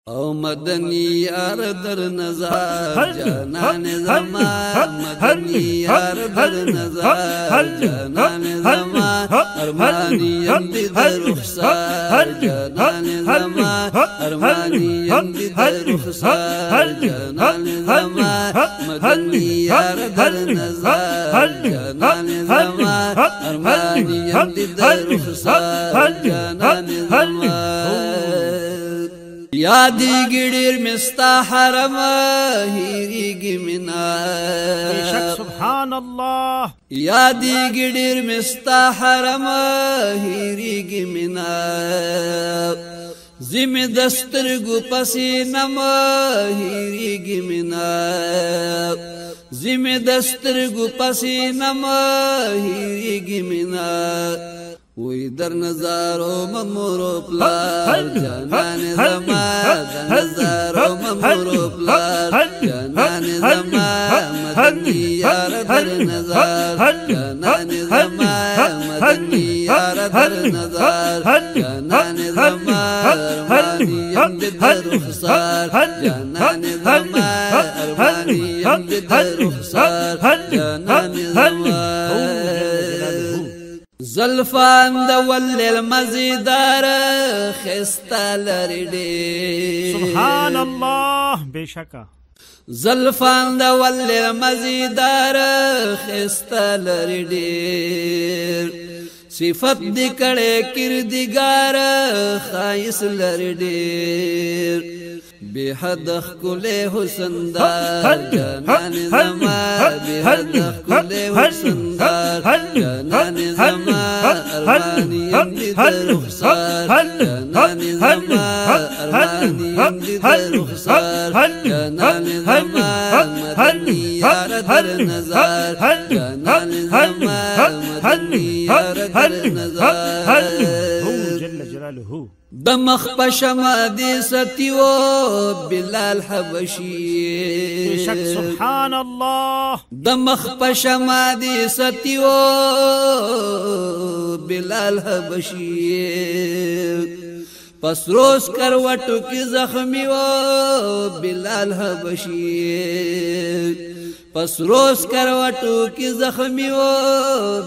او مدنی یار در نظر جانان زمان مدنی یار در نظر جانان زمان ارمانی اندی در رخصار جانان زمان ارمانی اندی در رخصار جانان زمان مدنی یار در نظر جانان زمان ارمانی اندی در رخصار جانان زمان یادی گڑیر مستا حرم ہیریگی منا سبحان اللہ یادی گڑیر مستا حرم ہیریگی منا زم دستر گو پسینم ہیریگی منا زم دستر گو پسینم ہیریگی منا وی در نظارو ممورو پلار جانان زمان در نظارو ممورو پلار جانان زمان مدنی یار در نظار جانان زمان مدنی یار در نظار جانان زمان ارمانی امد در رخصار جانان زمان ارمانی امد در رخصار جانان زمان زلفان دول المزیدار خستا لرڈی سبحان اللہ بے شکا زلفان دول المزیدار خستا لرڈی صفت دکڑے کردگار خائص لرڈی بے حد کلے حسن دار جانان زمان بے حد کلے حسن دار جانان زمان ارمانی امدی در رخصار جانان زمان ارمانی امدی در رخصار جانان زمان مدنی یار در نظار جانان زمان مدنی یار در نظار جل جلالہ دمخ پشما دی ستیو بلال حبشی بے شک سبحان اللہ دمخ پشما دی ستیو بلال حبشی پس روز کروٹو کی زخمی و بلال حبشی پس روز کروٹو کی زخمی و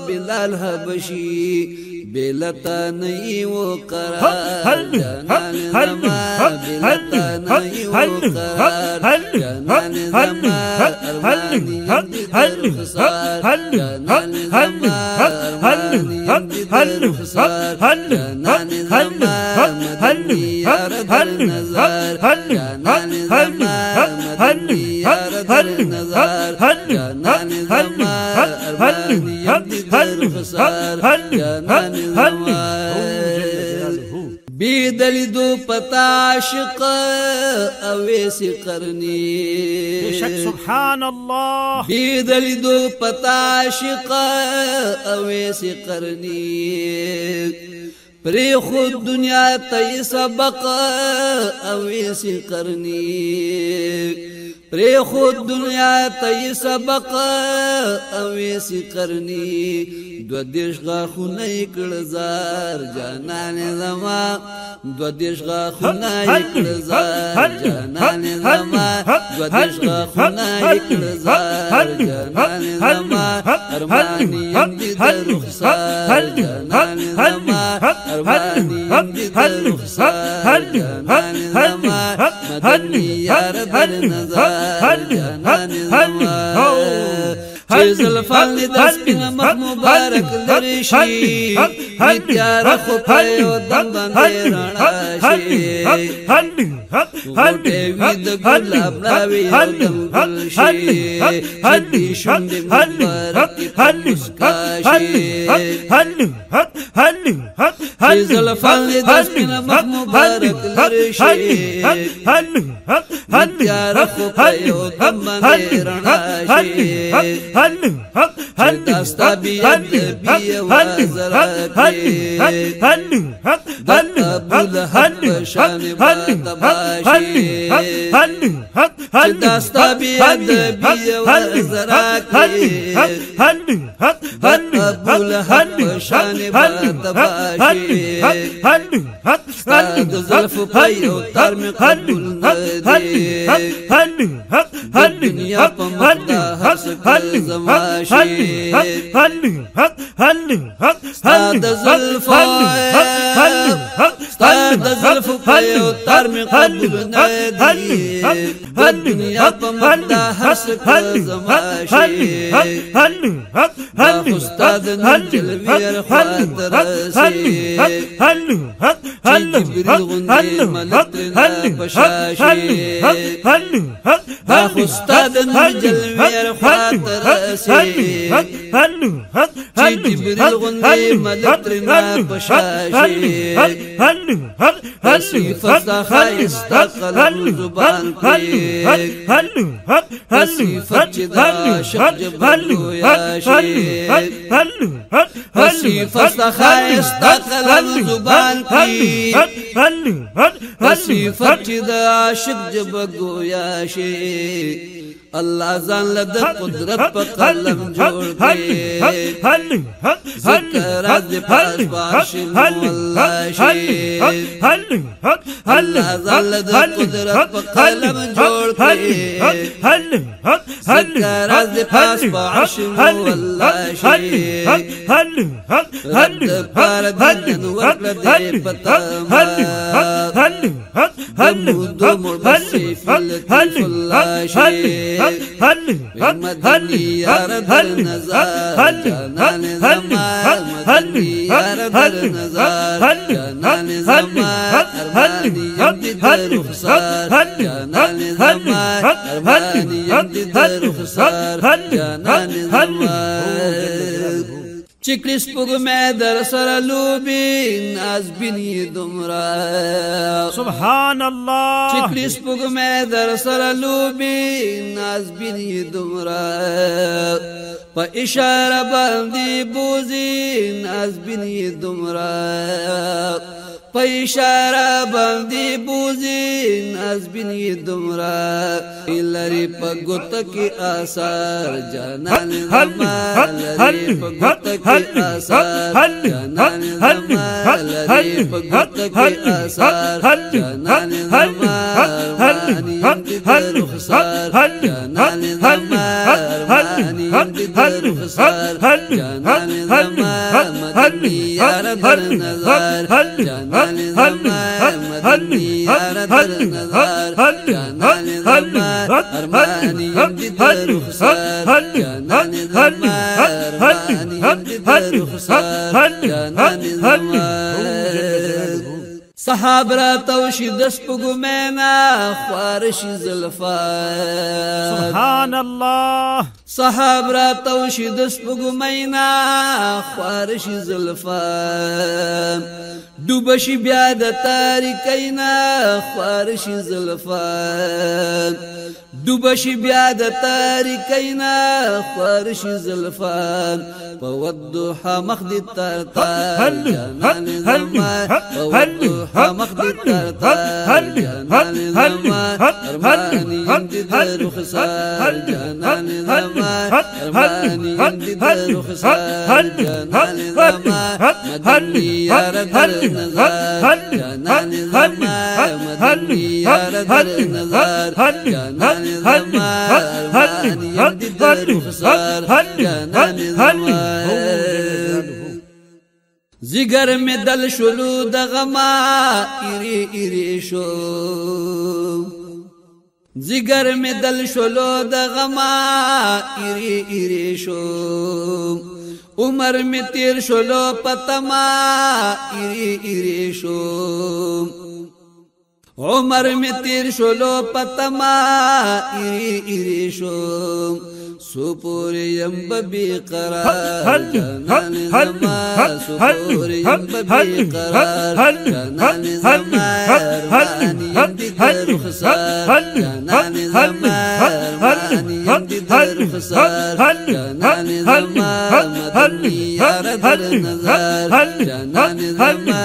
بلال حبشی بلتا نہیں وہ قرار جانان زمان بلتا نہیں وہ قرار جانان زمان ارمانی امدی در رخصار جانان زمان ارمانی امدی در رخصار جانان زمان مدنی یار در نظار جانان زمان مدنی یار در نظار جانان زمان ارمانی امدی در رخصار جانان بیدلی دو پتا عاشق اویس قرنی بے شک سبحان اللہ بیدلی دو پتا عاشق اویس قرنی پری خود دنیا تی سبق اویس قرنی پری خود دنیا تی سبق اویس قرنی دو دیش غاخونه کړزار جانان زمان دو دیش غاخونه کړزار جانان زمان دو دیش غاخونه کړزار جانان زمان ارمانی امدی در رخصار جانان زمان ارمانی امدی در رخصار جانان زمان مدنی یار در نظار جانان زمان چه زلفان لی دست پینا مخ مبارک لرشی بیتیارا خو پیو دم بندی راناشی غوٹے وید گلاب لاوی او دم گلشی جدی شندی مبارکی پر مسکاشی چه زلفان لی دست پینا مخ مبارک لرشی بیتیارا خو پیو دم بندی راناشی داستا بیاد بی وزراتی ابو لہب بشان باتباشی داستا بیاد بی وزراتی ابو لہب بشان باتباشی استاد زلف پیو ترم قبول ندی دنیا پا مقدا حسک زماشی استاد زلف پیو ترم قبول ندی دنیا پا مقدا حسک زماشی استاد نجل ویر خواد رسی جبریل غندی ملترنا پشاشی استاد نجل ویر خواد رسی جبریل غندی ملترنا پشاشی صفت خایستا قلم زبان کی صفت چدا عاشق جبر گویاشی صفت خایستا قلم زبان کی صفت چدا عاشق جبر گویاشی اللہ زان لد قدرت پا قلم جوڑ کے ذکر از پاس باشن واللہ شی اللہ زان لد قدرت پا قلم جوڑ کے ذکر از پاس باشن واللہ شی رد پار دن وقت دے پتا دمودو مربسی فلطیف اللہ شی مدنی یار در نظر جانان زمان مدنی یار در نظر جانان زمان ارمانیم دی در رخصار جانان زمان ارمانیم دی در رخصار جانان زمان چکلی سپگمه در سر لوبی ناز بینی دمرا سبحان الله چکلی سپگمه در سر لوبی ناز بینی دمرا پا اشاره بندی بوزی ناز بینی دمرا پا اشاره بندی بوزی ناز بینی دمرا لری پا گوتا کی آثار جانان زمان لری پا گوتا کی آثار جانان زمان لری پا گوتا کی آثار جانان زمان ارمانیم دی در رخصار جانان زمان ارمانیم دی در رخصار جانان زمان مدنی یار در نظر جانان زمان مدنی یار در نظر جانان زمان ارمانیم دی در رخصار جانان زمان ارمانیم دی در رخصار جانان زمان صحاب را توشی دست پگمینا خوارشی زلفات سبحان الله صحاب را توشی دست پگمینا خوارشی زلفات دوبشی بیاد تاریکینا خوارشی زلفات دوبشی بیاد تاریکینا خوارشی زلفات پودوحا مخدی ترتار جانان زمان پودوحا مخدی ترتار جانان زمان ارمانیم دی در رخصار جانان زمان ارمانیم دی در رخصار جانان زمان مدنی یار در نظر جانان زمان مدنی یار در نظر جانان زمان ارمانیم دی در رخصار جانان زمان زگر میں دل شلو دغما ایری ایری شو زگر میں دل شلو دغما ایری ایری شو عمر میں تیر شلو پتما ایری ایری شو عمر میں تیر شلو پتما ایری ایری شو سپور یم بقرار جانان زما سپور یم بقرار جانان زما ارمانی یم در رخسار جانان زما ارمانی یم در رخسار جانان زما مدنی یار در نظر جانان زما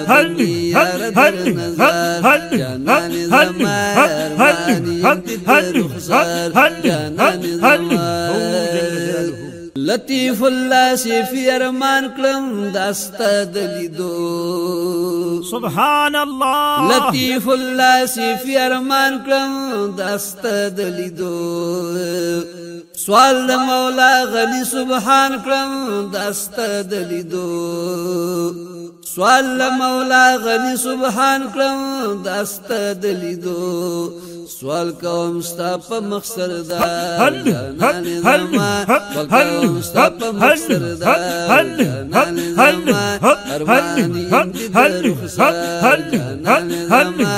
مدنی یار در نظر جانان زما ارمانی یم در رخسار جانان زما لطیف الله سیفی ارمان کلم داستا دلیدو سبحان الله لطیف الله سیفی ارمان کلم داستا دلیدو سوال مولا غلی سبحان کلم داستا دلیدو سوال مولا غلی سبحان کلم داستا دلیدو سوال کوم ستا په مخسر دا جانان زما کوم ستا په مخسر دا جانان زما ارمانی یم در رخسار جانان زما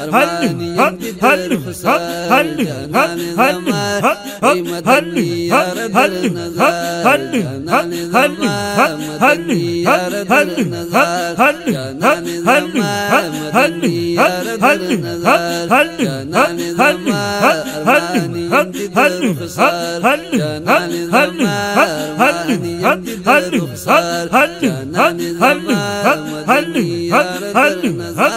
ارمانی یم در رخسار جانان زما مدنی یار در نظر جانان زما مدنی یار در نظر جانان زما مدنی یار در نظر جانان زما ارمانی یم در رخسار جانان زما ارمانی یم در رخسار جانان زما مدنی یار در نظر